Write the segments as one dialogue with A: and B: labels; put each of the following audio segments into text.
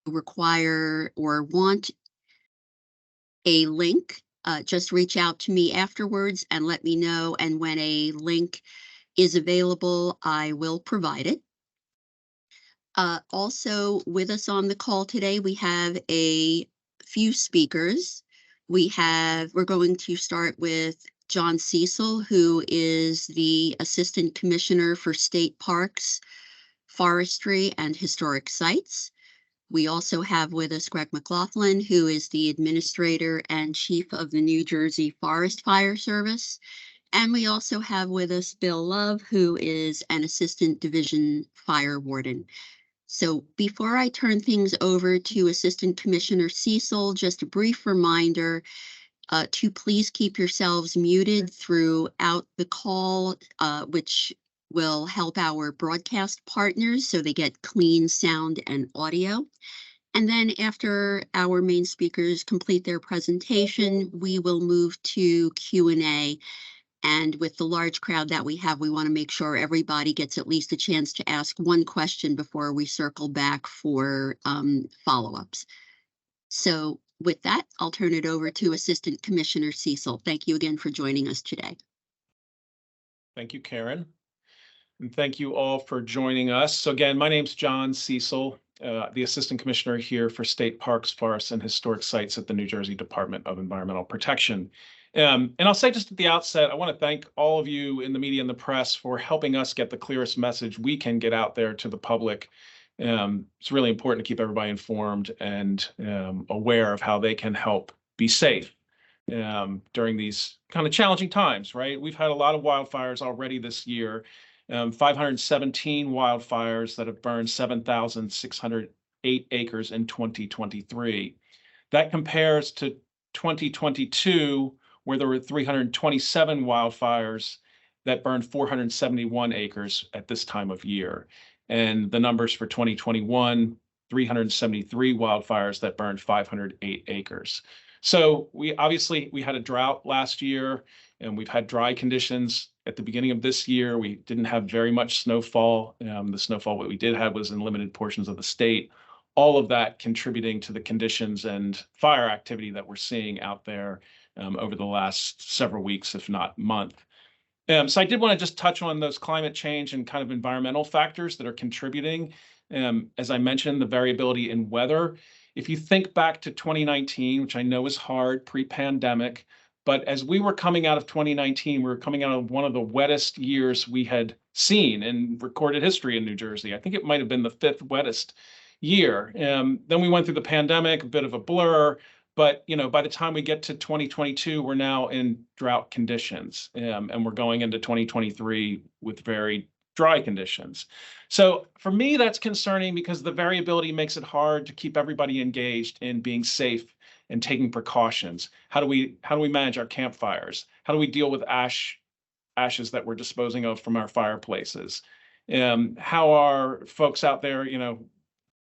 A: require or want a link, just reach out to me afterwards and let me know. And when a link is available, I will provide it. Also, with us on the call today, we have a few speakers. We're going to start with John Cecil, who is the Assistant Commissioner for State Parks, Forestry, and Historic Sites. We also have with us Greg McLaughlin, who is the Administrator and Chief of the New Jersey Forest Fire Service. And we also have with us Bill Love, who is an Assistant Division Fire Warden. So before I turn things over to Assistant Commissioner Cecil, just a brief reminder to please keep yourselves muted throughout the call, which will help our broadcast partners so they get clean sound and audio. And then after our main speakers complete their presentation, we will move to Q&A. And with the large crowd that we have, we want to make sure everybody gets at least a chance to ask one question before we circle back for follow-ups. So with that, I'll turn it over to Assistant Commissioner Cecil. Thank you again for joining us today.
B: Thank you, Karen. And thank you all for joining us. So again, my name's John Cecil, the Assistant Commissioner here for State Parks, Forests, and Historic Sites at the New Jersey Department of Environmental Protection. And I'll say just at the outset, I want to thank all of you in the media and the press for helping us get the clearest message we can get out there to the public. It's really important to keep everybody informed and aware of how they can help be safe during these kind of challenging times, right? We've had a lot of wildfires already this year, 517 wildfires that have burned 7,608 acres in 2023. That compares to 2022, where there were 327 wildfires that burned 471 acres at this time of year. And the numbers for 2021, 373 wildfires that burned 508 acres. So we had a drought last year, and we've had dry conditions at the beginning of this year. We didn't have very much snowfall. The snowfall what we did have was in limited portions of the state. All of that contributing to the conditions and fire activity that we're seeing out there over the last several weeks, if not month. So I did want to just touch on those climate change and kind of environmental factors that are contributing. As I mentioned, the variability in weather. If you think back to 2019, which I know is hard pre-pandemic, but as we were coming out of 2019, we were coming out of one of the wettest years we had seen in recorded history in New Jersey. I think it might have been the 5th wettest year. Then we went through the pandemic, a bit of a blur. But by the time we get to 2022, we're now in drought conditions, and we're going into 2023 with very dry conditions. So for me, that's concerning because the variability makes it hard to keep everybody engaged in being safe and taking precautions. How do we manage our campfires? How do we deal with ashes that we're disposing of from our fireplaces? How are folks out there,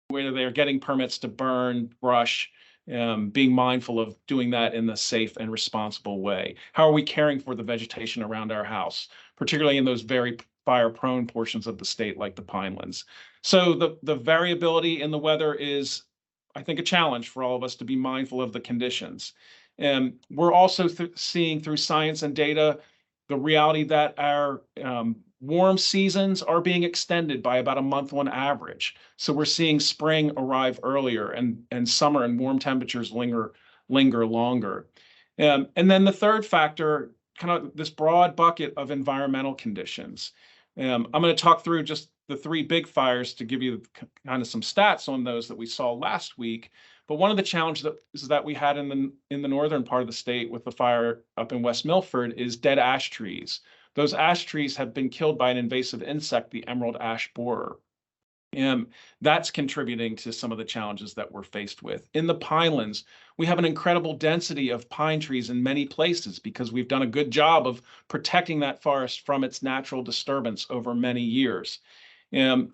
B: where they're getting permits to burn brush? Being mindful of doing that in the safe and responsible way. How are we caring for the vegetation around our house, particularly in those very fire-prone portions of the state like the Pinelands? So the variability in the weather is, I think, a challenge for all of us to be mindful of the conditions. And we're also seeing through science and data the reality that our warm seasons are being extended by about a month on average. So we're seeing spring arrive earlier and summer and warm temperatures linger longer. And then the third factor, kind of this broad bucket of environmental conditions. I'm going to talk through just the 3 big fires to give you kind of some stats on those that we saw last week. But one of the challenges that we had in the northern part of the state with the fire up in West Milford is dead ash trees. Those ash trees have been killed by an invasive insect, the emerald ash borer. And that's contributing to some of the challenges that we're faced with. In the Pinelands, we have an incredible density of pine trees in many places because we've done a good job of protecting that forest from its natural disturbance over many years.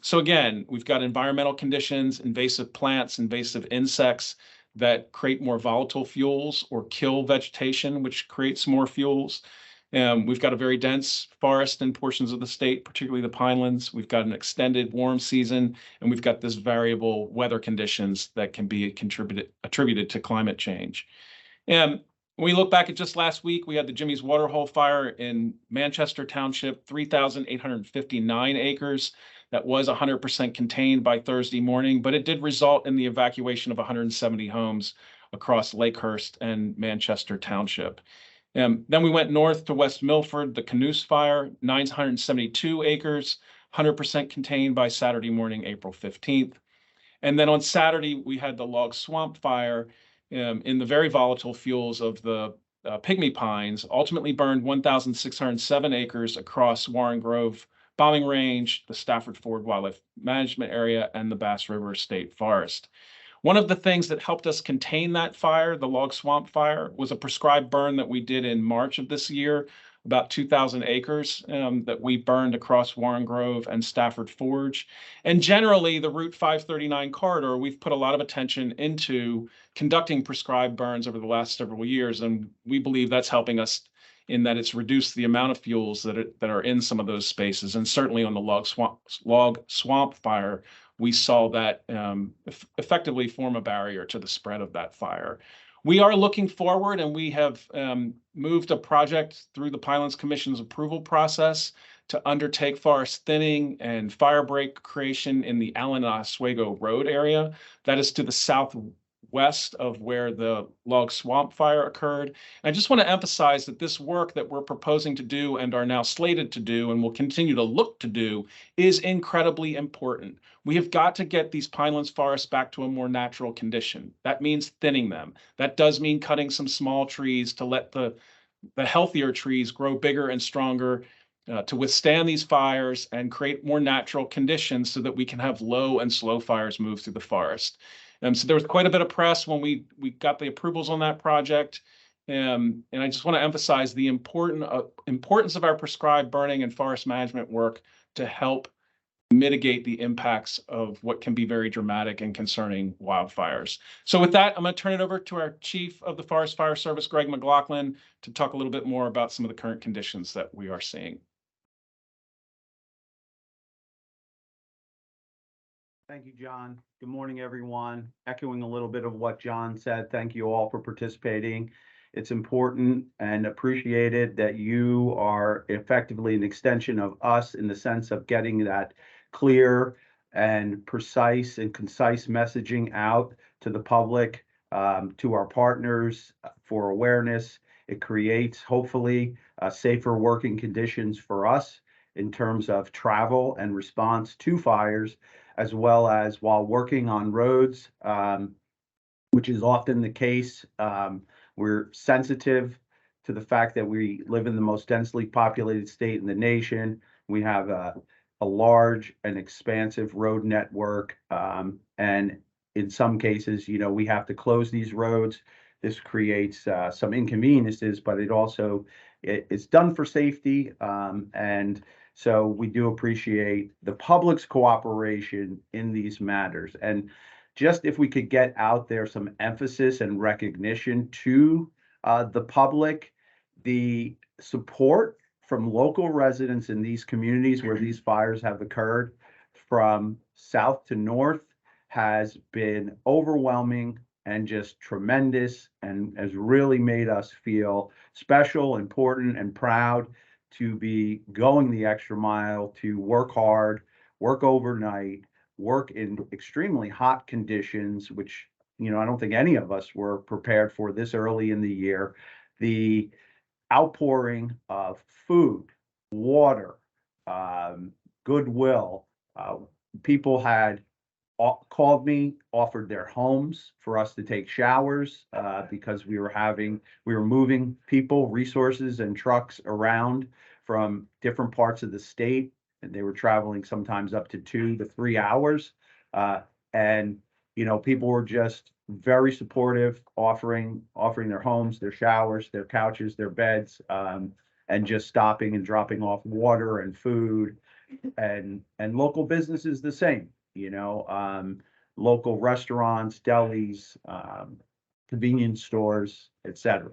B: So again, we've got environmental conditions, invasive plants, invasive insects that create more volatile fuels or kill vegetation, which creates more fuels. We've got a very dense forest in portions of the state, particularly the pinelands. We've got an extended warm season, and we've got this variable weather conditions that can be attributed to climate change. And when we look back at just last week, we had the Jimmy's Waterhole Fire in Manchester Township, 3,859 acres. That was 100% contained by Thursday morning, but it did result in the evacuation of 170 homes across Lakehurst and Manchester Township. Then we went north to West Milford, the Canoose Fire, 972 acres, 100% contained by Saturday morning, April 15th. And then on Saturday, we had the Log Swamp Fire in the very volatile fuels of the pygmy pines, ultimately burned 1,607 acres across Warren Grove Bombing Range, the Stafford Ford Wildlife Management Area, and the Bass River State Forest. One of the things that helped us contain that fire, the Log Swamp Fire, was a prescribed burn that we did in March of this year, about 2,000 acres that we burned across Warren Grove and Stafford Forge. And generally, the Route 539 corridor, we've put a lot of attention into conducting prescribed burns over the last several years, and we believe that's helping us in that it's reduced the amount of fuels that are in some of those spaces. And certainly on the Log Swamp Fire, we saw that effectively form a barrier to the spread of that fire. We are looking forward, and we have moved a project through the Pinelands Commission's approval process to undertake forest thinning and fire break creation in the Allen Oswego Road area. That is to the southwest of where the Log Swamp Fire occurred. And I just want to emphasize that this work that we're proposing to do and are now slated to do and will continue to look to do is incredibly important. We have got to get these pinelands forests back to a more natural condition. That means thinning them. That does mean cutting some small trees to let the healthier trees grow bigger and stronger to withstand these fires and create more natural conditions so that we can have low and slow fires move through the forest. So there was quite a bit of press when we got the approvals on that project. And I just want to emphasize the importance of our prescribed burning and forest management work to help mitigate the impacts of what can be very dramatic and concerning wildfires. So with that, I'm going to turn it over to our Chief of the Forest Fire Service, Greg McLaughlin, to talk a little bit more about some of the current conditions that we are seeing.
C: Thank you, John. Good morning, everyone. Echoing a little bit of what John said, thank you all for participating. It's important and appreciated that you are effectively an extension of us in the sense of getting that clear and precise and concise messaging out to the public, to our partners for awareness. It creates, hopefully, safer working conditions for us in terms of travel and response to fires, as well as while working on roads, which is often the case. We're sensitive to the fact that we live in the most densely populated state in the nation. We have a large and expansive road network, and in some cases, we have to close these roads. This creates some inconveniences, but it's done for safety, and so we do appreciate the public's cooperation in these matters. And just if we could get out there some emphasis and recognition to the public, the support from local residents in these communities where these fires have occurred from south to north has been overwhelming and just tremendous, and has really made us feel special, important, and proud to be going the extra mile to work hard, work overnight, work in extremely hot conditions, which, I don't think any of us were prepared for this early in the year. The outpouring of food, water, goodwill. People had called me, offered their homes for us to take showers because we were moving people, resources, and trucks around from different parts of the state, and they were traveling sometimes up to 2 to 3 hours. And people were just very supportive, offering their homes, their showers, their couches, their beds, and just stopping and dropping off water and food, and local businesses the same. Local restaurants, delis, convenience stores, etc.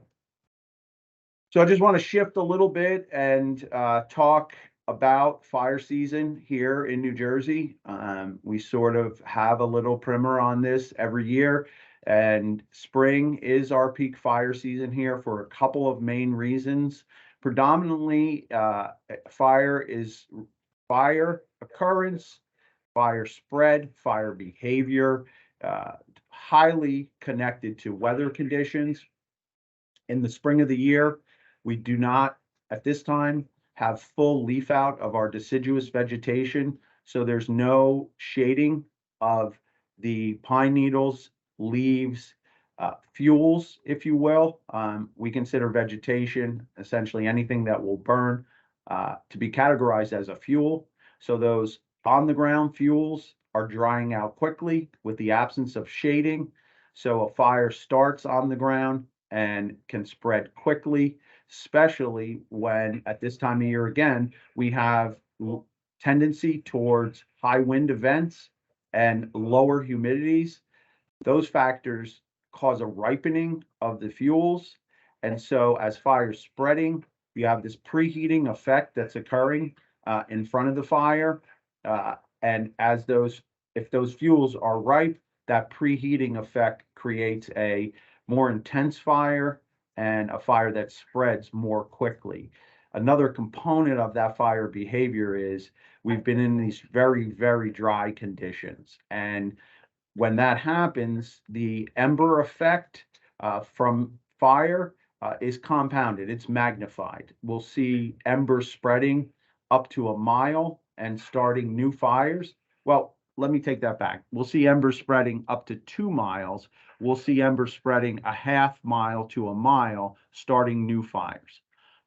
C: So I just want to shift a little bit and talk about fire season here in New Jersey. We sort of have a little primer on this every year, and spring is our peak fire season here for a couple of main reasons. Predominantly, fire is fire occurrence, fire spread, fire behavior, uh, highly connected to weather conditions. In the spring of the year, we do not, at this time, have full leaf out of our deciduous vegetation. So there's no shading of the pine needles, leaves, fuels, if you will. We consider vegetation essentially anything that will burn to be categorized as a fuel. So those on the ground fuels are drying out quickly with the absence of shading. So a fire starts on the ground and can spread quickly, especially when at this time of year, again, we have tendency towards high wind events and lower humidities. Those factors cause a ripening of the fuels. And so as fire's spreading, you have this preheating effect that's occurring in front of the fire. And as if those fuels are ripe, that preheating effect creates a more intense fire and a fire that spreads more quickly. Another component of that fire behavior is we've been in these very, very dry conditions. And when that happens, the ember effect from fire is compounded, it's magnified. We'll see embers spreading up to a mile and starting new fires. Well, let me take that back. We'll see embers spreading up to 2 miles. We'll see embers spreading a half mile to a mile, starting new fires.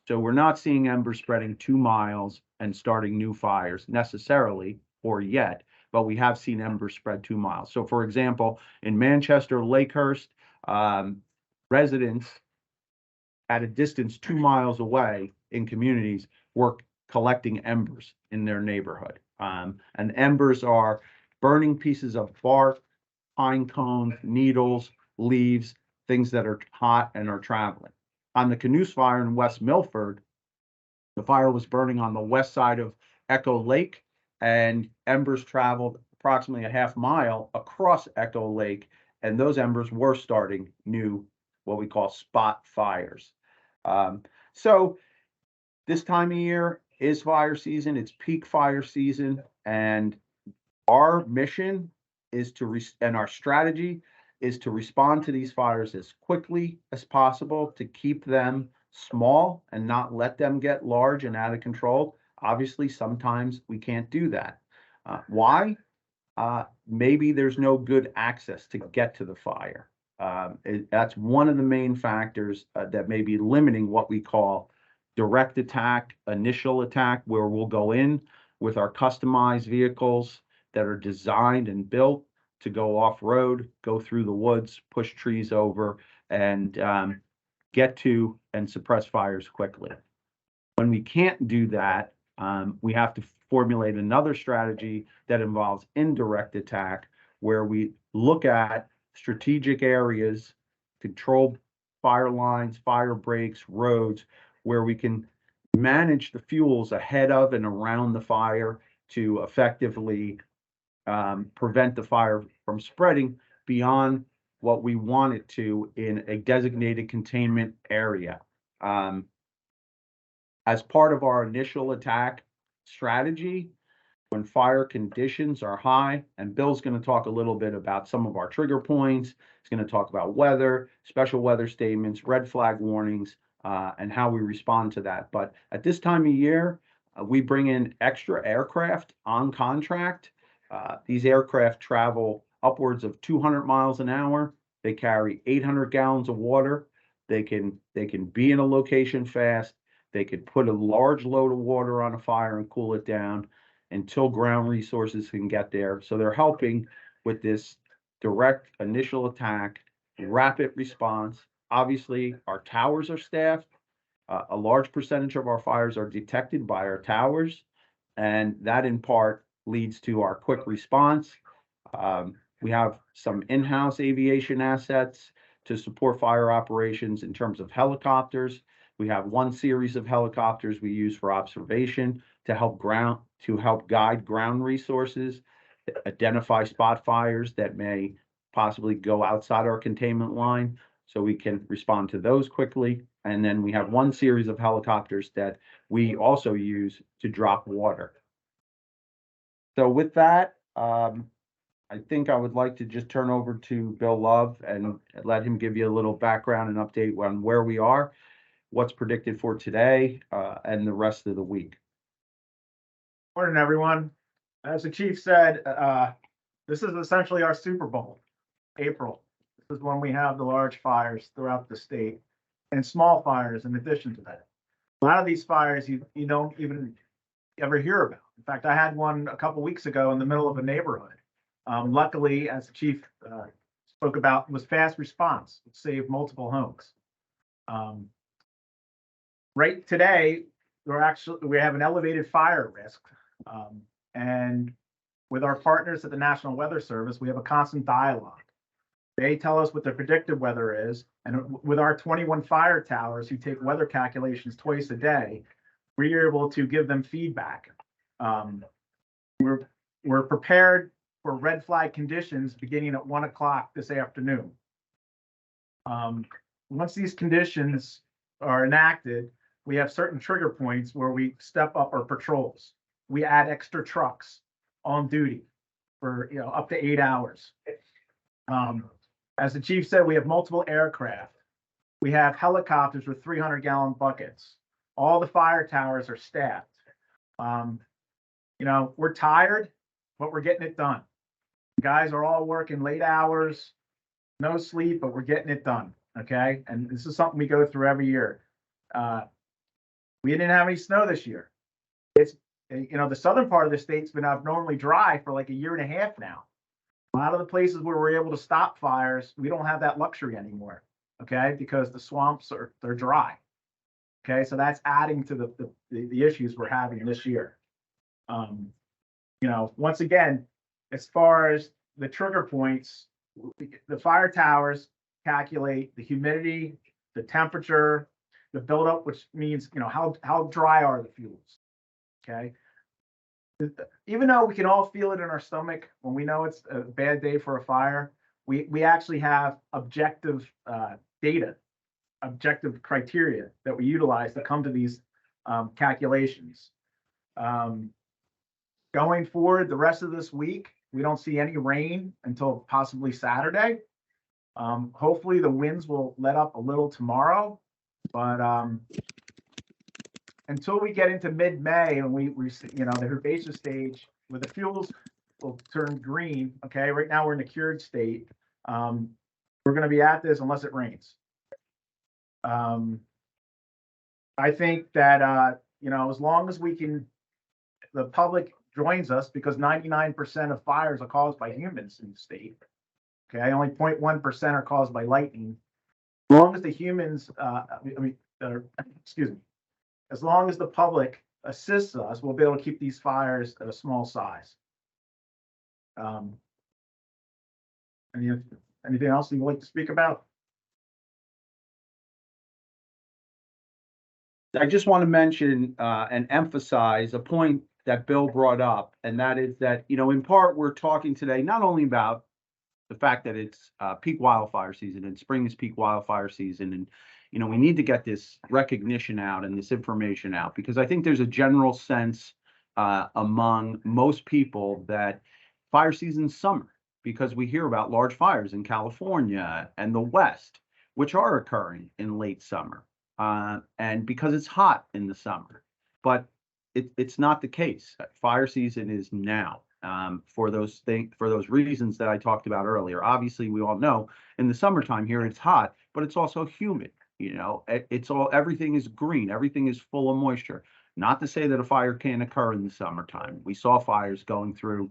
C: So we're not seeing embers spreading 2 miles and starting new fires necessarily, or yet, but we have seen embers spread 2 miles. So for example, in Manchester, Lakehurst, residents at a distance 2 miles away in communities were collecting embers in their neighborhood. And embers are burning pieces of bark, pine cones, needles, leaves, things that are hot and are traveling. On the Canoes fire in West Milford, the fire was burning on the west side of Echo Lake, and embers traveled approximately a half mile across Echo Lake, and those embers were starting new, what we call spot fires. So this time of year is fire season, it's peak fire season, and our mission is and our strategy is to respond to these fires as quickly as possible to keep them small and not let them get large and out of control. Obviously, sometimes we can't do that. Why? Maybe there's no good access to get to the fire. That's one of the main factors that may be limiting what we call direct attack, initial attack, where we'll go in with our customized vehicles that are designed and built to go off-road, go through the woods, push trees over, and get to and suppress fires quickly. When we can't do that, we have to formulate another strategy that involves indirect attack, where we look at strategic areas, control fire lines, fire breaks, roads, where we can manage the fuels ahead of and around the fire to effectively prevent the fire from spreading beyond what we want it to in a designated containment area. As part of our initial attack strategy, when fire conditions are high, and Bill's going to talk a little bit about some of our trigger points. He's going to talk about weather, special weather statements, red flag warnings, and how we respond to that. But at this time of year, we bring in extra aircraft on contract. These aircraft travel upwards of 200 miles an hour. They carry 800 gallons of water. They can be in a location fast. They could put a large load of water on a fire and cool it down until ground resources can get there. So they're helping with this direct initial attack, rapid response. Obviously, our towers are staffed. A large percentage of our fires are detected by our towers, and that in part leads to our quick response. We have some in-house aviation assets to support fire operations in terms of helicopters. We have one series of helicopters we use for observation to help guide ground resources, identify spot fires that may possibly go outside our containment line, so we can respond to those quickly. And then we have one series of helicopters that we also use to drop water. So with that, I think I would like to just turn over to Bill Love and let him give you a little background and update on where we are, what's predicted for today, and the rest of the week.
D: Morning, everyone. As the chief said, this is essentially our Super Bowl, April. This is when we have the large fires throughout the state and small fires in addition to that. A lot of these fires you don't even ever hear about. In fact, I had one a couple weeks ago in the middle of a neighborhood. Luckily, as the chief spoke about, was fast response. It saved multiple homes. Right today, we have an elevated fire risk. And with our partners at the National Weather Service, we have a constant dialogue. They tell us what the predicted weather is. And with our 21 fire towers who take weather calculations twice a day, we're able to give them feedback. We're prepared for red flag conditions beginning at 1 o'clock this afternoon. Once these conditions are enacted, we have certain trigger points where we step up our patrols. We add extra trucks on duty for up to 8 hours. As the chief said, we have multiple aircraft. We have helicopters with 300-gallon buckets. All the fire towers are staffed. We're tired, but we're getting it done. Guys are all working late hours, no sleep, but we're getting it done. Okay. And this is something we go through every year. We didn't have any snow this year. It's, the southern part of the state's been abnormally dry for like a year and a half now. A lot of the places where we're able to stop fires, we don't have that luxury anymore. Okay. Because the swamps they're dry. Okay. So that's adding to the issues we're having this year. Once again, as far as the trigger points, the fire towers calculate the humidity, the temperature, the buildup, which means, how dry are the fuels? Okay. Even though we can all feel it in our stomach when we know it's a bad day for a fire, we actually have objective data, objective criteria that we utilize to come to these calculations. Going forward, the rest of this week, we don't see any rain until possibly Saturday. Hopefully the winds will let up a little tomorrow, but until we get into mid-May and we the herbaceous stage where the fuels will turn green. Okay, right now we're in a cured state. We're going to be at this unless it rains. I think that as long as the public joins us, because 99% of fires are caused by humans in the state. Okay, only 0.1% are caused by lightning. As long as the humans, as long as the public assists us, we'll be able to keep these fires at a small size. Anything else you'd like to speak about?
C: I just want to mention and emphasize a point that Bill brought up, and that is that, in part, we're talking today not only about the fact that it's peak wildfire season and spring is peak wildfire season, and we need to get this recognition out and this information out, because I think there's a general sense among most people that fire season's summer, because we hear about large fires in California and the West, which are occurring in late summer, and because it's hot in the summer. But it's not the case. Fire season is now, for those reasons that I talked about earlier. Obviously, we all know in the summertime here it's hot, but it's also humid. Everything is green, everything is full of moisture. Not to say that a fire can't occur in the summertime. We saw fires going through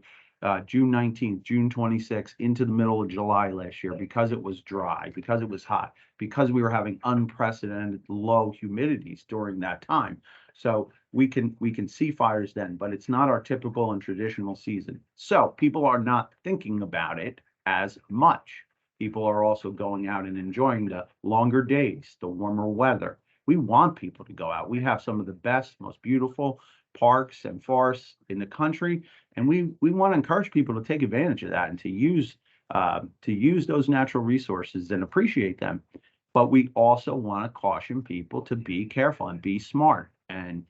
C: June 19th, June 26th into the middle of July last year, because it was dry, because it was hot, because we were having unprecedented low humidities during that time. So we can see fires then, but it's not our typical and traditional season. So people are not thinking about it as much. People are also going out and enjoying the longer days, the warmer weather, We want people to go out. We have some of the best, most beautiful parks and forests in the country, and we want to encourage people to take advantage of that and to use those natural resources and appreciate them. But we also want to caution people to be careful and be smart, and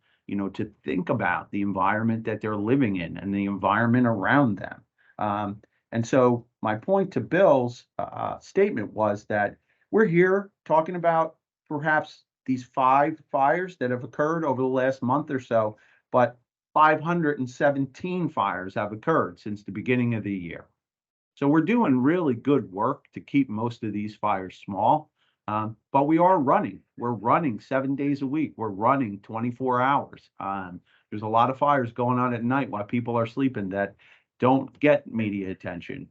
C: to think about the environment that they're living in and the environment around them. And so my point to Bill's statement was that we're here talking about perhaps these 5 fires that have occurred over the last month or so, but 517 fires have occurred since the beginning of the year. So we're doing really good work to keep most of these fires small. But we are running. We're running 7 days a week. We're running 24 hours. There's a lot of fires going on at night while people are sleeping that don't get media attention,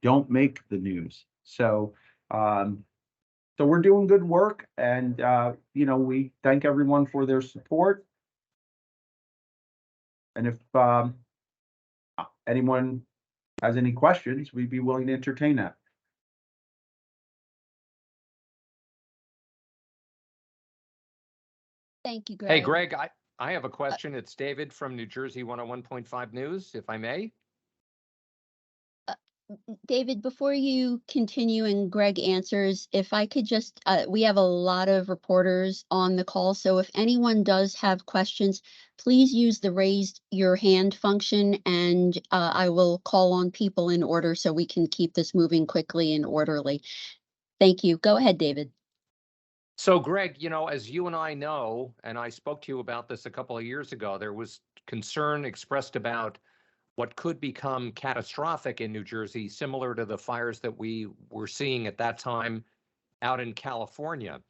C: don't make the news. So we're doing good work, and we thank everyone for their support. And if anyone has any questions, we'd be willing to entertain that.
A: Thank you, Greg.
E: Hey, Greg, I have a question. It's David from New Jersey 101.5 News, if I may.
A: David, before you continue and Greg answers, if I could just, we have a lot of reporters on the call, so if anyone does have questions, please use the raise your hand function, and I will call on people in order so we can keep this moving quickly and orderly. Thank you. Go ahead, David.
E: So, Greg, as you and I know, and I spoke to you about this a couple of years ago, there was concern expressed about what could become catastrophic in New Jersey, similar to the fires that we were seeing at that time out in California.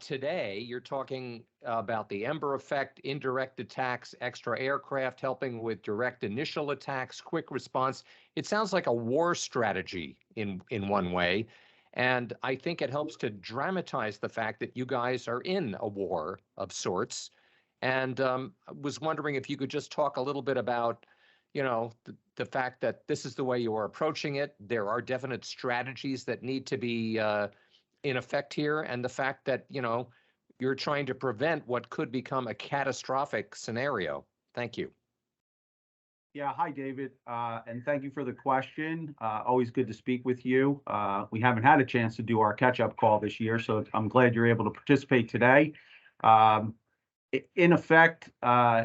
E: Today, you're talking about the Ember effect, indirect attacks, extra aircraft helping with direct initial attacks, quick response. It sounds like a war strategy in one way. And I think it helps to dramatize the fact that you guys are in a war of sorts. And I was wondering if you could just talk a little bit about, the fact that this is the way you are approaching it. There are definite strategies that need to be in effect here, and the fact that, you're trying to prevent what could become a catastrophic scenario. Thank you.
C: Yeah, hi, David, and thank you for the question. Always good to speak with you. We haven't had a chance to do our catch-up call this year, so I'm glad you're able to participate today. In effect,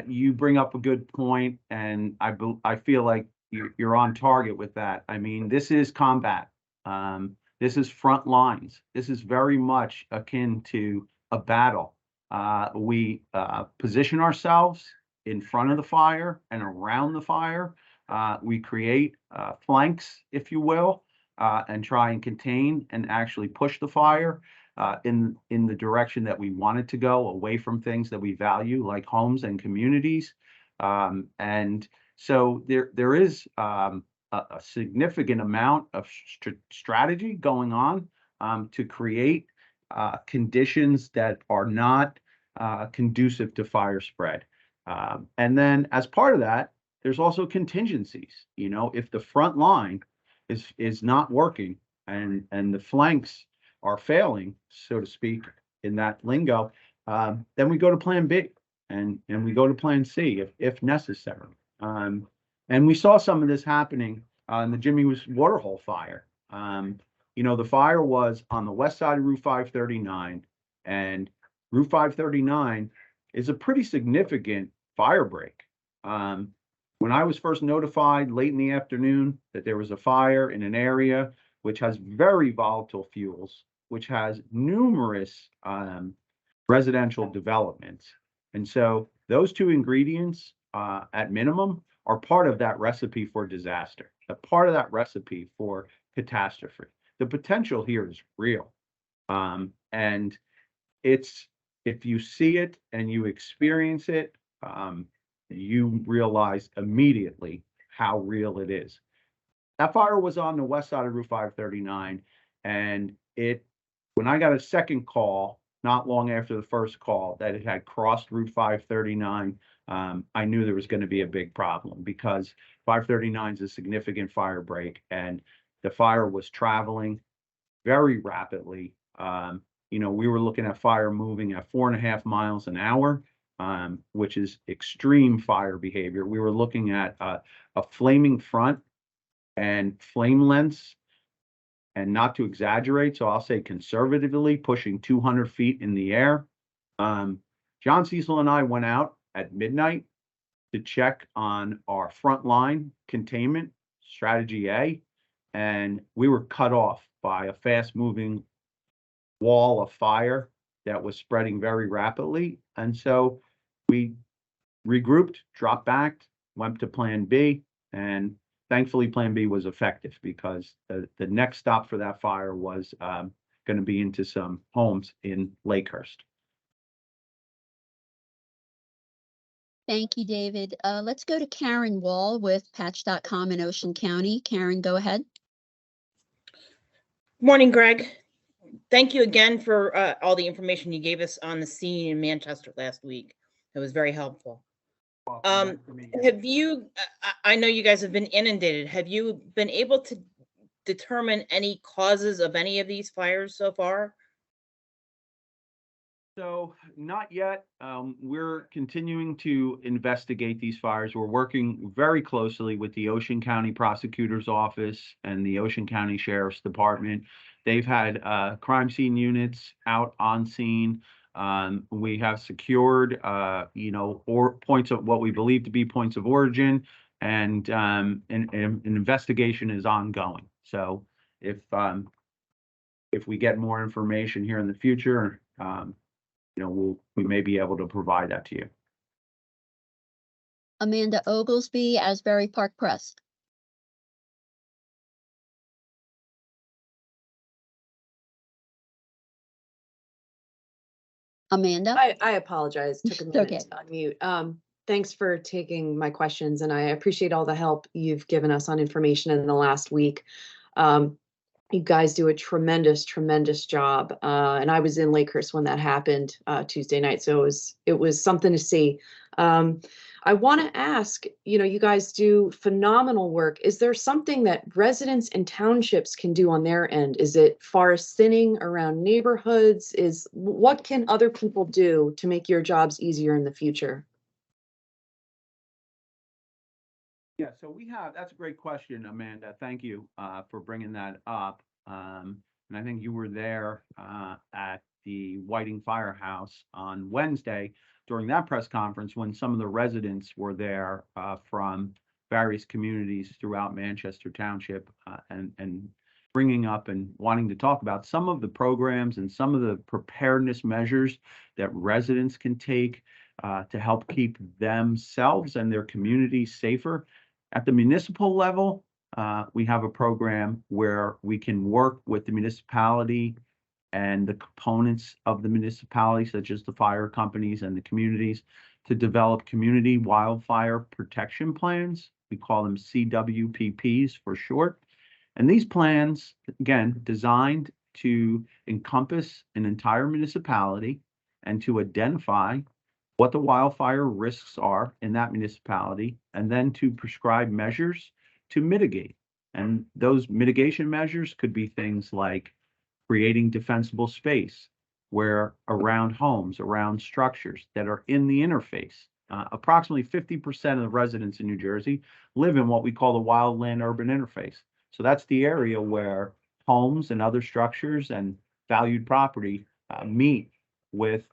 C: you bring up a good point, and I feel like you're on target with that. I mean, this is combat. This is front lines. This is very much akin to a battle. We position ourselves in front of the fire and around the fire. We create flanks, if you will, and try and contain and actually push the fire in the direction that we want it to go, away from things that we value, like homes and communities. And so there is a significant amount of strategy going on to create conditions that are not conducive to fire spread. And then as part of that, there's also contingencies. If the front line is not working and the flanks are failing, so to speak, in that lingo, then we go to plan B and we go to plan C if necessary. And we saw some of this happening in the Jimmy Waterhole fire. The fire was on the west side of Route 539, and Route 539 is a pretty significant fire break. When I was first notified late in the afternoon that there was a fire in an area which has very volatile fuels, which has numerous residential developments. And so those two ingredients, at minimum, are part of that recipe for disaster, a part of that recipe for catastrophe. The potential here is real. And if you see it and you experience it, you realize immediately how real it is. That fire was on the west side of Route 539, and when I got a second call, not long after the first call, that it had crossed Route 539, I knew there was going to be a big problem, because 539 is a significant fire break, and the fire was traveling very rapidly we were looking at fire moving at 4.5 miles an hour, which is extreme fire behavior. We were looking at a flaming front and flame lengths, and not to exaggerate, so I'll say conservatively pushing 200 feet in the air. John Cecil and I went out at midnight to check on our frontline containment, strategy A, and we were cut off by a fast-moving wall of fire that was spreading very rapidly. And so we regrouped, dropped back, went to plan B, and thankfully plan B was effective because the next stop for that fire was going to be into some homes in Lakehurst.
A: Thank you, David. Let's go to Karen Wall with Patch.com in Ocean County. Karen, go ahead.
F: Morning, Greg. Thank you again for all the information you gave us on the scene in Manchester last week. It was very helpful. Have you, I know you guys have been inundated. Have you been able to determine any causes of any of these fires so far?
C: So not yet. We're continuing to investigate these fires. We're working very closely with the Ocean County Prosecutor's Office and the Ocean County Sheriff's Department. They've had crime scene units out on scene. We have secured, or points of what we believe to be points of origin, and an investigation is ongoing. So if we get more information here in the future, we may be able to provide that to you.
A: Amanda Oglesby, Asbury Park Press. Amanda?
G: I apologize. Took a minute
A: Okay.
G: to unmute. Thanks for taking my questions, and I appreciate all the help you've given us on information in the last week. You guys do a tremendous job. And I was in Lakehurst when that happened Tuesday night, so it was something to see. I want to ask, you guys do phenomenal work. Is there something that residents and townships can do on their end? Is it forest thinning around neighborhoods? What can other people do to make your jobs easier in the future?
C: Yeah, so that's a great question, Amanda. Thank you for bringing that up. And I think you were there at the Whiting Firehouse on Wednesday during that press conference when some of the residents were there from various communities throughout Manchester Township and bringing up and wanting to talk about some of the programs and some of the preparedness measures that residents can take to help keep themselves and their communities safer. At the municipal level, we have a program where we can work with the municipality and the components of the municipality, such as the fire companies and the communities, to develop community wildfire protection plans. We call them CWPPs for short. And these plans, again, designed to encompass an entire municipality and to identify what the wildfire risks are in that municipality, and then to prescribe measures to mitigate. And those mitigation measures could be things like creating defensible space where around homes, around structures that are in the interface. Approximately 50% of the residents in New Jersey live in what we call the wildland urban interface. So that's the area where homes and other structures and valued property meet with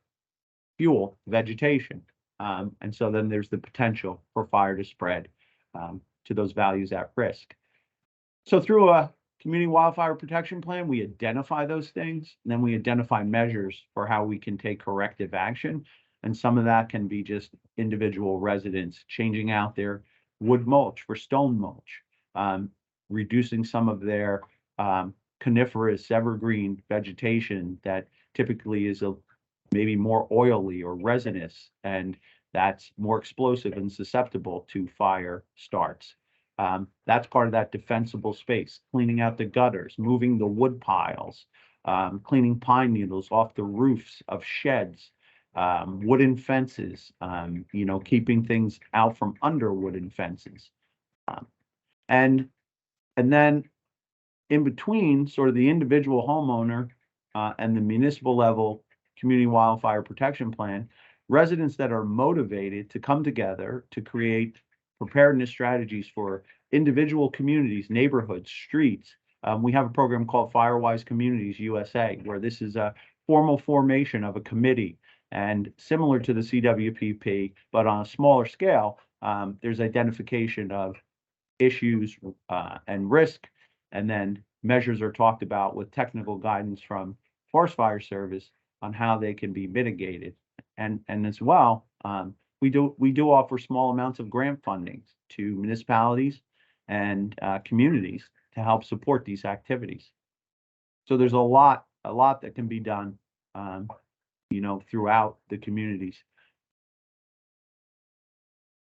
C: fuel, vegetation. And so then there's the potential for fire to spread to those values at risk. So through a community wildfire protection plan, we identify those things, and then we identify measures for how we can take corrective action. And some of that can be just individual residents changing out their wood mulch for stone mulch, reducing some of their coniferous evergreen vegetation that typically is maybe more oily or resinous, and that's more explosive and susceptible to fire starts. That's part of that defensible space, cleaning out the gutters, moving the wood piles, cleaning pine needles off the roofs of sheds, wooden fences, keeping things out from under wooden fences. And then in between, sort of the individual homeowner and the municipal level community wildfire protection plan, residents that are motivated to come together to create preparedness strategies for individual communities, neighborhoods, streets. We have a program called Firewise Communities USA, where this is a formal formation of a committee, and similar to the CWPP, but on a smaller scale, there's identification of issues and risk, and then measures are talked about with technical guidance from Forest Fire Service on how they can be mitigated. And as well, we do offer small amounts of grant funding to municipalities and communities to help support these activities. So there's a lot that can be done, throughout the communities.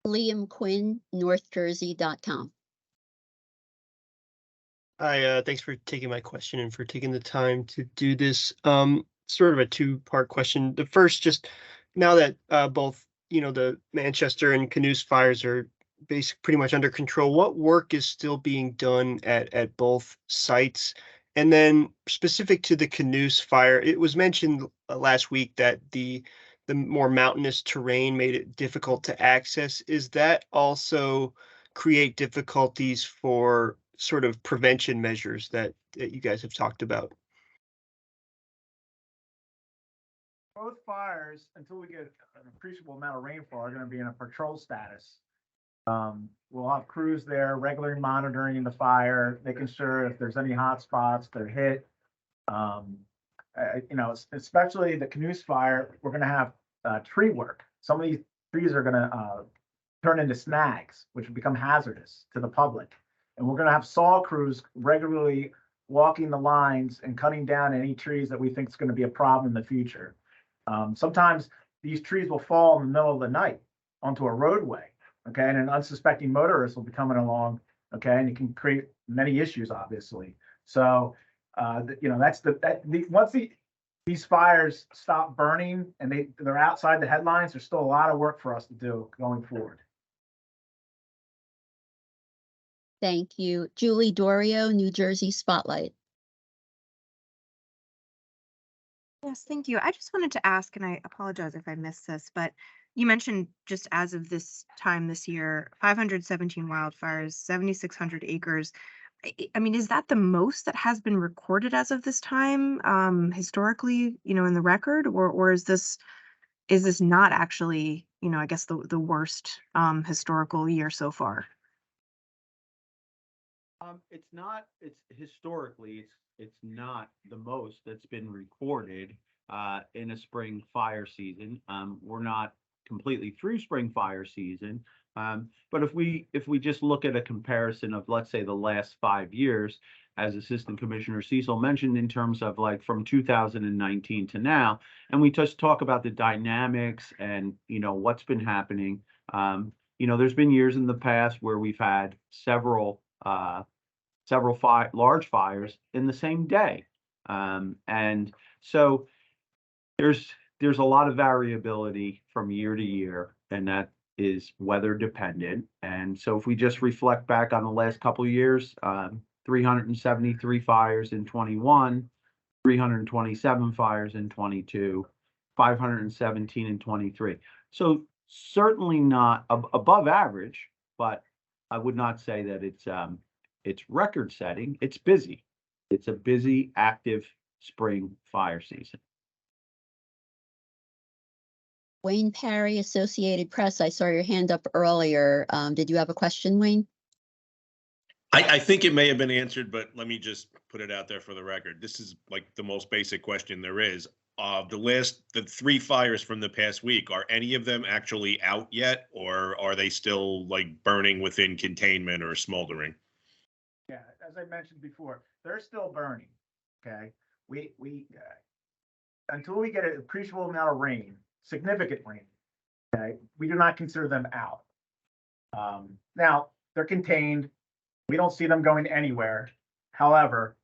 A: Liam Quinn, NorthJersey.com.
H: Hi, thanks for taking my question and for taking the time to do this. Sort of a two-part question. The first, just now that both, the Manchester and Canoes fires are pretty much under control, what work is still being done at both sites? And then specific to the Canoes fire, it was mentioned last week that the more mountainous terrain made it difficult to access. Is that also create difficulties for sort of prevention measures that you guys have talked about?
D: Both fires, until we get an appreciable amount of rainfall, are going to be in a patrol status. We'll have crews there regularly monitoring the fire, making sure if there's any hot spots, they're hit. Especially the Canoes fire, we're going to have tree work. Some of these trees are going to turn into snags, which will become hazardous to the public. And we're going to have saw crews regularly walking the lines and cutting down any trees that we think is going to be a problem in the future. Sometimes these trees will fall in the middle of the night onto a roadway, okay, and an unsuspecting motorist will be coming along, okay, and it can create many issues, obviously. So, once these fires stop burning and they're outside the headlines, there's still a lot of work for us to do going forward.
A: Thank you. Julie Dorio, New Jersey Spotlight.
I: Yes, thank you. I just wanted to ask, and I apologize if I missed this, but you mentioned just as of this time this year, 517 wildfires, 7,600 acres. I mean, is that the most that has been recorded as of this time, historically, in the record, or is this not actually, I guess the worst historical year so far?
C: It's not. It's historically, it's not the most that's been recorded in a spring fire season. We're not completely through spring fire season, but if we just look at a comparison of, let's say, the last 5 years, as Assistant Commissioner Cecil mentioned, in terms of like from 2019 to now, and we just talk about the dynamics and what's been happening. There's been years in the past where we've had several large fires in the same day. And so there's a lot of variability from year to year, and that is weather dependent. And so if we just reflect back on the last couple of years, 373 fires in 21, 327 fires in 22, 517 in 23. So certainly not above average, but I would not say that it's record setting. It's busy. It's a busy, active spring fire season.
A: Wayne Parry, Associated Press. I saw your hand up earlier. Did you have a question, Wayne?
J: I think it may have been answered, but let me just put it out there for the record. This is like the most basic question there is. The 3 fires from the past week, are any of them actually out yet, or are they still like burning within containment or smoldering?
D: Yeah, as I mentioned before, they're still burning. Okay, we until we get an appreciable amount of rain, significant rain, okay, we do not consider them out. Now they're contained. We don't see them going anywhere. However,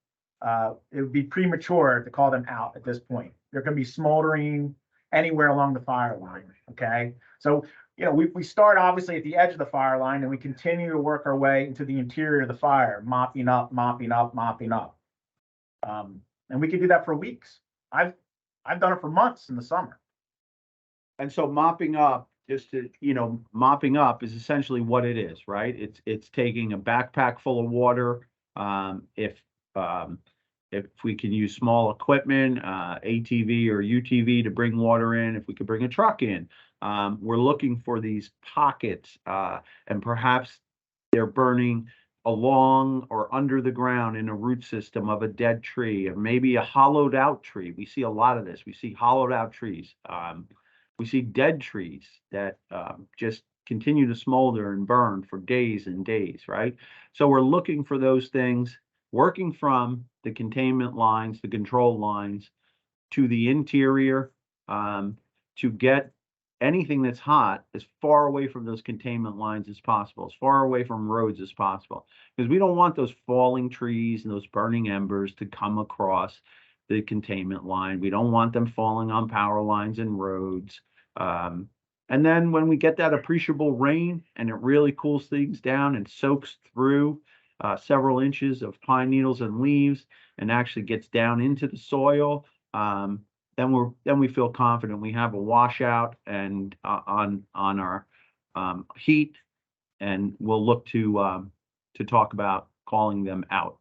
D: it would be premature to call them out at this point. They're going to be smoldering anywhere along the fire line. Okay, so we start obviously at the edge of the fire line, and we continue to work our way into the interior of the fire, mopping up. And we could do that for weeks. I've done it for months in the summer.
C: And so mopping up, just to, mopping up is essentially what it is, right? It's taking a backpack full of water. If we can use small equipment, ATV or UTV to bring water in, if we could bring a truck in, we're looking for these pockets, and perhaps they're burning along or under the ground in a root system of a dead tree, or maybe a hollowed out tree. We see a lot of this. We see hollowed out trees. We see dead trees that just continue to smolder and burn for days and days, right? So we're looking for those things, working from the containment lines, the control lines, to the interior, to get anything that's hot as far away from those containment lines as possible, as far away from roads as possible, because we don't want those falling trees and those burning embers to come across the containment line. We don't want them falling on power lines and roads. And then when we get that appreciable rain and it really cools things down and soaks through several inches of pine needles and leaves and actually gets down into the soil, then we feel confident we have a washout and on our heat, and we'll look to talk about calling them out.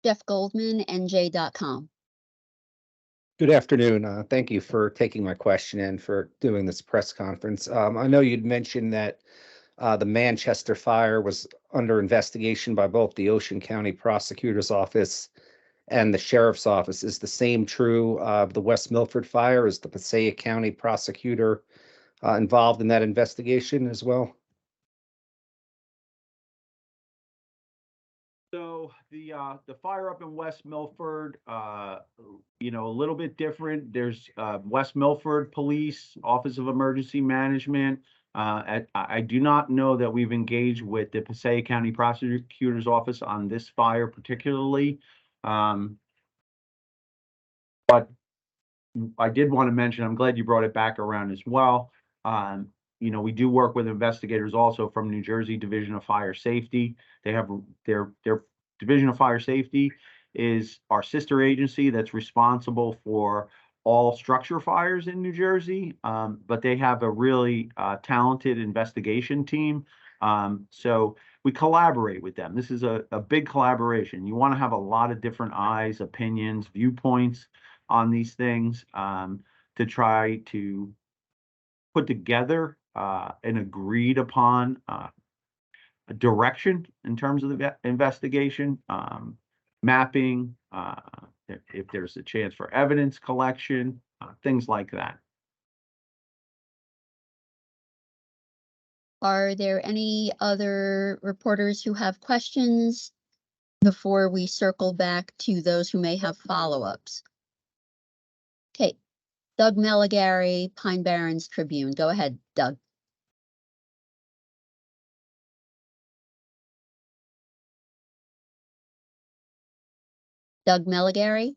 A: Jeff Goldman, NJ.com.
K: Good afternoon. Thank you for taking my question and for doing this press conference. I know you'd mentioned that the Manchester fire was under investigation by both the Ocean County Prosecutor's Office and the Sheriff's Office. Is the same true of the West Milford fire? Is the Passaic County Prosecutor involved in that investigation as well?
C: So the fire up in West Milford, a little bit different. There's West Milford Police, Office of Emergency Management. I do not know that we've engaged with the Passaic County Prosecutor's Office on this fire particularly. But I did want to mention, I'm glad you brought it back around as well. We do work with investigators also from New Jersey Division of Fire Safety. They have their Division of Fire Safety is our sister agency that's responsible for all structure fires in New Jersey. But they have a really talented investigation team. So we collaborate with them. This is a big collaboration. You want to have a lot of different eyes, opinions, viewpoints on these things, to try to put together an agreed upon a direction in terms of the investigation, mapping, if there's a chance for evidence collection, things like that.
A: Are there any other reporters who have questions before we circle back to those who may have follow-ups? Okay, Doug Meligari, Pine Barrens Tribune. Go ahead, Doug. Doug Meligari?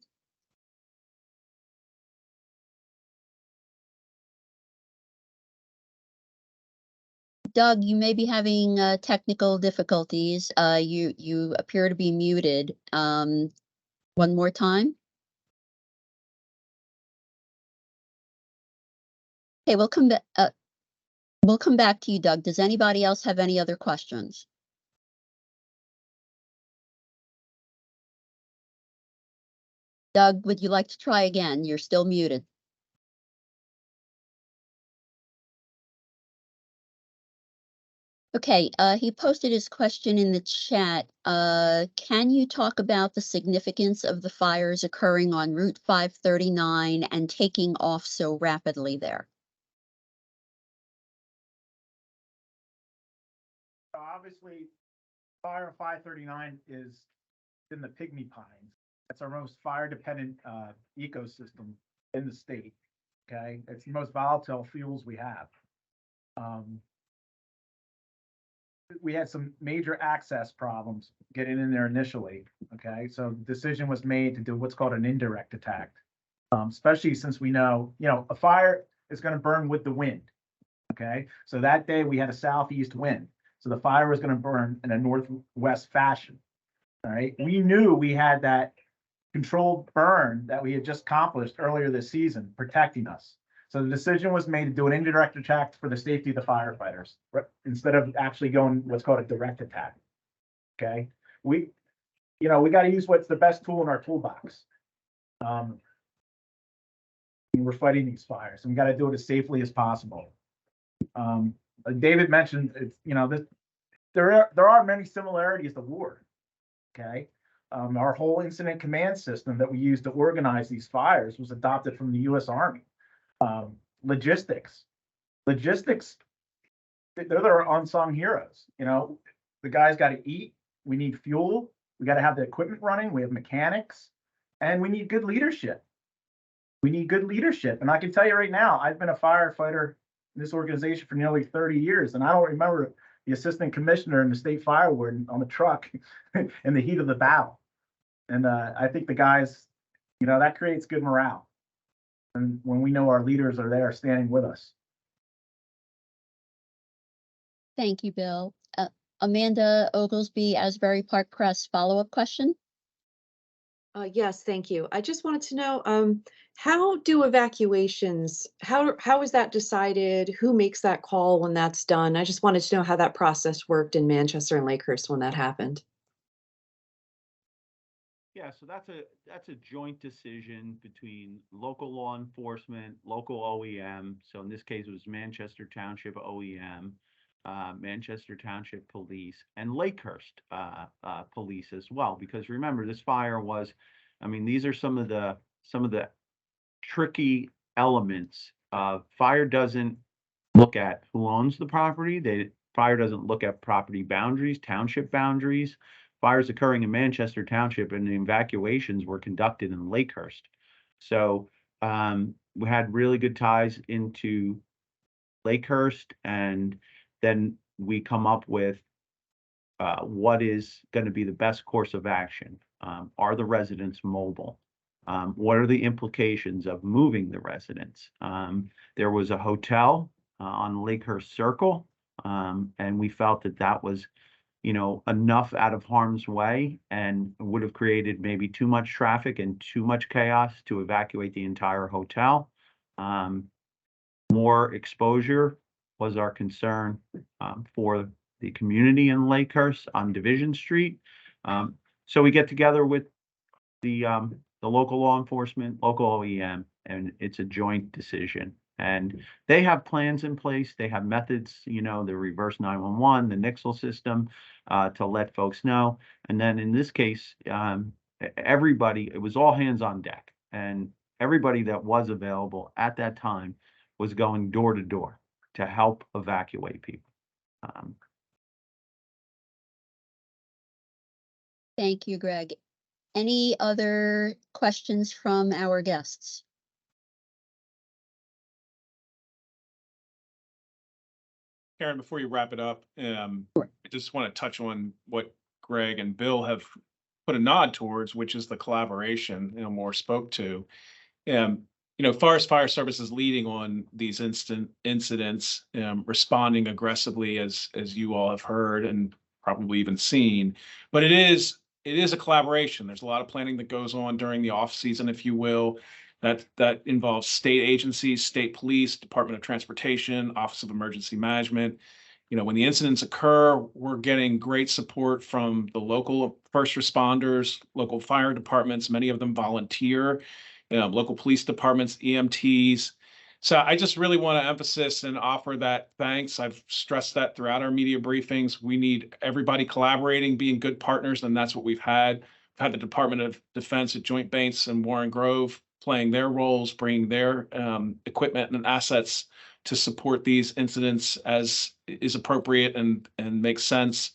A: Doug, you may be having technical difficulties. You appear to be muted. One more time. Okay, we'll come back. We'll come back to you, Doug. Does anybody else have any other questions? Doug, would you like to try again? You're still muted. Okay, he posted his question in the chat. Can you talk about the significance of the fires occurring on Route 539 and taking off so rapidly there?
D: Obviously, fire 539 is in the Pygmy Pines. That's our most fire-dependent ecosystem in the state. Okay, it's the most volatile fuels we have. We had some major access problems getting in there initially. Okay, so the decision was made to do what's called an indirect attack, especially since we know, a fire is going to burn with the wind. Okay, so that day we had a southeast wind, so the fire was going to burn in a northwest fashion. All right, we knew we had that controlled burn that we had just accomplished earlier this season, protecting us. So the decision was made to do an indirect attack for the safety of the firefighters, instead of actually going what's called a direct attack. Okay, we got to use what's the best tool in our toolbox. We're fighting these fires, and we got to do it as safely as possible. Like David mentioned, it's there are many similarities to war. Okay, our whole incident command system that we use to organize these fires was adopted from the U.S. Army. Logistics, they're our unsung heroes. The guys got to eat. We need fuel. We got to have the equipment running. We have mechanics, and we need good leadership. And I can tell you right now, I've been a firefighter in this organization for nearly 30 years, and I don't remember the assistant commissioner and the state fire warden on the truck in the heat of the battle. And I think the guys, that creates good morale. And when we know our leaders are there standing with us.
A: Thank you, Bill. Amanda Oglesby, Asbury Park Press, follow-up question?
G: Yes, thank you. I just wanted to know, how do evacuations, how is that decided? Who makes that call when that's done? I just wanted to know how that process worked in Manchester and Lakehurst when that happened.
C: Yeah, so that's a joint decision between local law enforcement, local OEM. So in this case, it was Manchester Township OEM, Manchester Township Police, and Lakehurst Police as well. Because remember, this fire was, these are some of the tricky elements. Fire doesn't look at who owns the property. Fire doesn't look at property boundaries, township boundaries. Fires occurring in Manchester Township and the evacuations were conducted in Lakehurst. So we had really good ties into Lakehurst, and then we come up with what is going to be the best course of action. Are the residents mobile? What are the implications of moving the residents? There was a hotel on Lakehurst Circle, and we felt that was enough out of harm's way and would have created maybe too much traffic and too much chaos to evacuate the entire hotel. More exposure was our concern for the community in Lakehurst on Division Street. So we get together with the local law enforcement, local OEM, and it's a joint decision. And they have plans in place. They have methods, the reverse 911, the Nixle system, to let folks know. And then in this case, everybody, it was all hands on deck. And everybody that was available at that time was going door to door to help evacuate people.
A: Thank you, Greg. Any other questions from our guests?
B: Karen, before you wrap it up, I just want to touch on what Greg and Bill have put a nod towards, which is the collaboration, Moore spoke to. Forest Fire Service is leading on these incidents, responding aggressively, as you all have heard and probably even seen. But it is a collaboration. There's a lot of planning that goes on during the off season, if you will. That involves state agencies, state police, Department of Transportation, Office of Emergency Management. When the incidents occur, we're getting great support from the local first responders, local fire departments. Many of them volunteer, local police departments, EMTs. So I just really want to emphasize and offer that thanks. I've stressed that throughout our media briefings. We need everybody collaborating, being good partners, and that's what we've had. We've had the Department of Defense at Joint Base and Warren Grove playing their roles, bringing their equipment and assets to support these incidents as is appropriate and makes sense.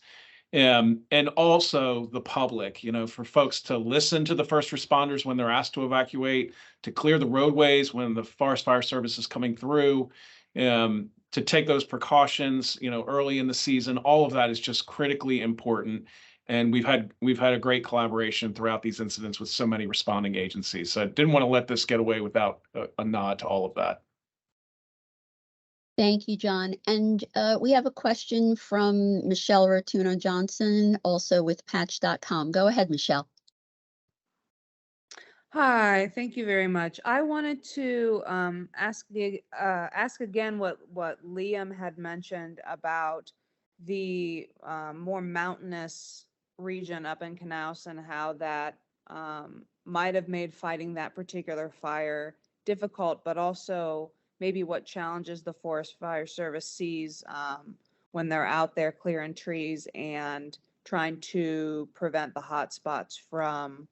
B: And also the public, for folks to listen to the first responders when they're asked to evacuate, to clear the roadways when the Forest Fire Service is coming through, to take those precautions, early in the season. All of that is just critically important. And we've had a great collaboration throughout these incidents with so many responding agencies. So I didn't want to let this get away without a nod to all of that.
A: Thank you, John. And we have a question from Michelle Rotuna Johnson, also with patch.com. Go ahead, Michelle.
L: Hi, thank you very much. I wanted to ask again what Liam had mentioned about the more mountainous region up in Knaus and how that might have made fighting that particular fire difficult, but also maybe what challenges the Forest Fire Service sees when they're out there clearing trees and trying to prevent the hot spots from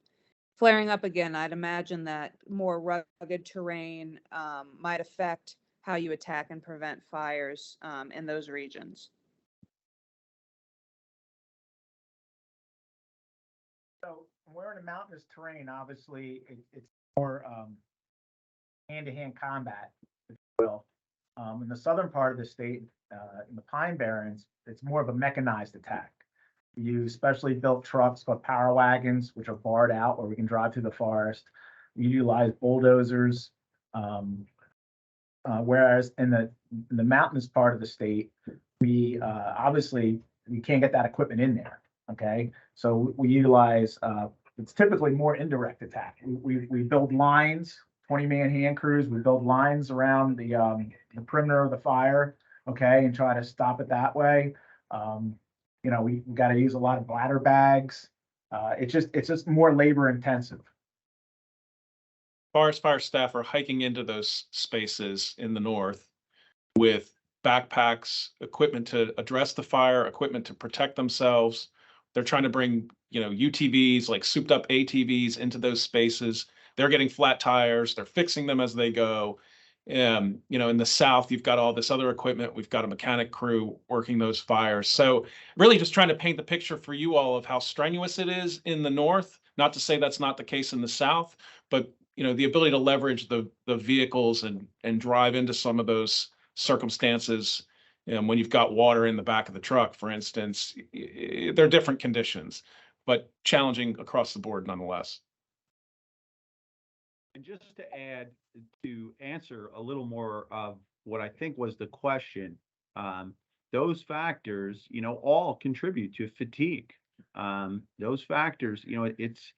L: flaring up again. I'd imagine that more rugged terrain might affect how you attack and prevent fires in those regions.
D: So when we're in a mountainous terrain, obviously it's more hand-to-hand combat, if you will. In the southern part of the state, in the Pine Barrens, it's more of a mechanized attack. We use specially built trucks called power wagons, which are barred out where we can drive through the forest. We utilize bulldozers. Whereas in the mountainous part of the state, we obviously we can't get that equipment in there. Okay, so we utilize it's typically more indirect attack. We build lines, 20-man hand crews. We build lines around the perimeter of the fire. Okay, and try to stop it that way. You know, we got to use a lot of bladder bags. It's just more labor intensive.
B: Forest fire staff are hiking into those spaces in the north with backpacks, equipment to address the fire, equipment to protect themselves. They're trying to bring, you know, UTVs, like souped up ATVs into those spaces. They're getting flat tires. They're fixing them as they go. You know, in the south, you've got all this other equipment. We've got a mechanic crew working those fires. So really just trying to paint the picture for you all of how strenuous it is in the north. Not to say that's not the case in the south, but you know, the ability to leverage the vehicles and drive into some of those circumstances. When you've got water in the back of the truck, for instance, they're different conditions, but challenging across the board nonetheless.
C: And just to add, to answer a little more of what I think was the question, those factors, you know, all contribute to fatigue. Those factors, you know, it's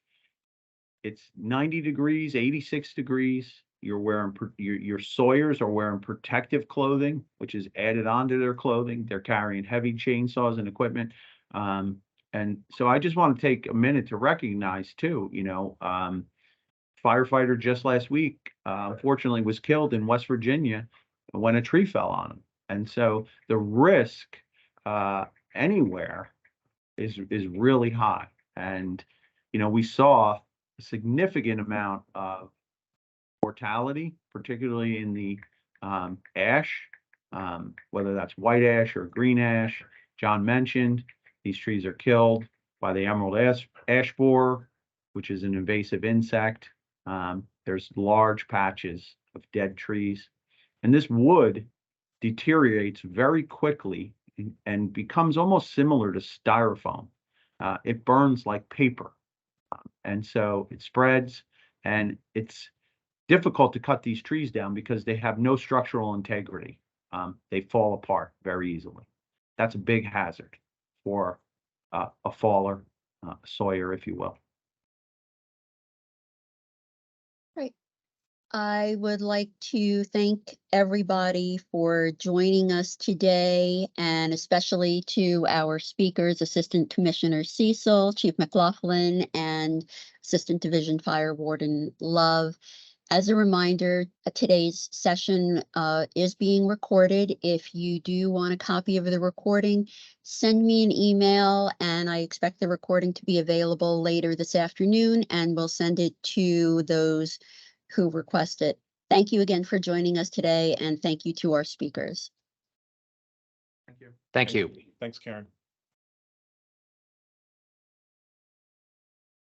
C: 90 degrees, 86 degrees. You're wearing your sawyers are wearing protective clothing, which is added onto their clothing. They're carrying heavy chainsaws and equipment. And so I just want to take a minute to recognize too, you know, firefighter just last week, unfortunately was killed in West Virginia when a tree fell on him. And so the risk anywhere is really high. And, you know, we saw a significant amount of mortality, particularly in the ash, whether that's white ash or green ash. John mentioned these trees are killed by the emerald ash borer, which is an invasive insect. There's large patches of dead trees, and this wood deteriorates very quickly and becomes almost similar to styrofoam. It burns like paper, and so it spreads, and it's difficult to cut these trees down because they have no structural integrity. They fall apart very easily. That's a big hazard for a faller, a sawyer, if you will.
A: Right. I would like to thank everybody for joining us today, and especially to our speakers, Assistant Commissioner Cecil, Chief McLaughlin, and Assistant Division Fire Warden Love. As a reminder, today's session is being recorded. If you do want a copy of the recording, send me an email, and I expect the recording to be available later this afternoon, and we'll send it to those who request it. Thank you again for joining us today, and thank you to our speakers.
B: Thank you.
E: Thank you.
B: Thanks, Karen.